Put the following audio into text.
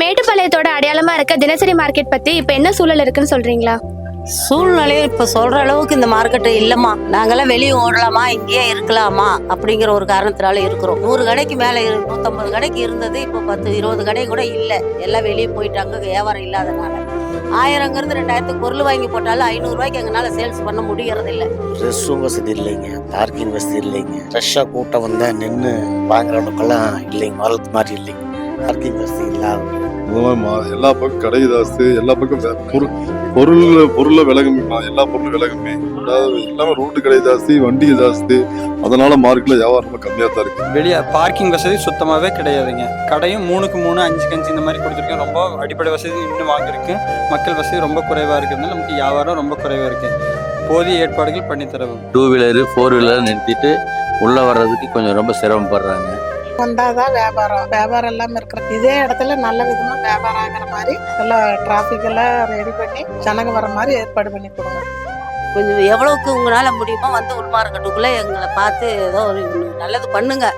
மேட்டுப்பாளையத்தோட அடையாளமா இருக்க தினசரி மார்க்கெட் பத்தி இப்ப என்ன சூழல் இருக்குன்னு சொல்றீங்களா? சூழ்நிலையை இப்ப சொல்ற அளவுக்கு இந்த மார்க்கெட்டு இல்லம்மா. நாங்கெல்லாம் வெளியே ஓடலாமா இங்கேயே இருக்கலாமா அப்படிங்கிற ஒரு காரணத்தினால இருக்கிறோம். 100 கடைக்கு மேல 150 கடைக்கு இருந்தது, இப்போ 10-20 கடை கூட இல்லை. எல்லாம் வெளியே போயிட்டாங்க வியாபாரம் இல்லாதனால. 1000ங்கிறது 2000த்துக்கு பொருள் வாங்கி போட்டாலும் 500 ரூபாய்க்கு எங்களால சேல்ஸ் பண்ண முடியறது இல்லை. ரெஸ்ட் ரூம் வசதி இல்லைங்க, பார்க்கிங் வசதி இல்லைங்க. ஃப்ரெஷ்ஷாக கூட்டம் வந்தால் நின்று வாங்குறவனுக்கெல்லாம் இல்லைங்க, வாழ்த்து மாதிரி இல்லைங்க. பார்க்கிங் வசதி இல்லாத எல்லா பக்கம் கடை ஜாஸ்தி, எல்லா பக்கம் பொருள் விலகுமா, எல்லா பொருளும் விலகுமே. அதாவது எல்லாமே ரோட்டு கடை ஜாஸ்தி, வண்டி ஜாஸ்தி, அதனால மார்க்கெட்ல வியாபாரம் ரொம்ப கம்மியா தான் இருக்கு. வெளியே பார்க்கிங் வசதி சுத்தமாகவே கிடையாதுங்க. கடையும் 3க்கு 3 5க்கு 5 இந்த மாதிரி கொடுத்துருக்கேன். ரொம்ப அடிப்படை வசதி இன்னும் வாங்கியிருக்கு. மக்கள் வசதி ரொம்ப குறைவாக இருக்கிறதுனால நமக்கு வியாபாரம் ரொம்ப குறைவாக இருக்கு. போதிய ஏற்பாடுகள் பண்ணித்தரவும். 2 வீலரு 4 வீலர் நிறுத்திட்டு உள்ள வர்றதுக்கு கொஞ்சம் ரொம்ப சிரமப்படுறாங்க. வந்தாதான் வியாபாரம் எல்லாம் இருக்கிற இதே இடத்துல நல்ல விதமா வியாபாரம் ஆகிற மாதிரி எல்லாம் டிராபிக் எல்லாம் ரெடி பண்ணி ஜனங்க வர மாதிரி ஏற்பாடு பண்ணி கொடுங்க. கொஞ்சம் எவ்வளவுக்கு உங்களால முடியுமோ வந்து உள் மார்க்கெட்டுக்குள்ள எங்களை பார்த்து ஏதோ ஒரு நல்லது பண்ணுங்க.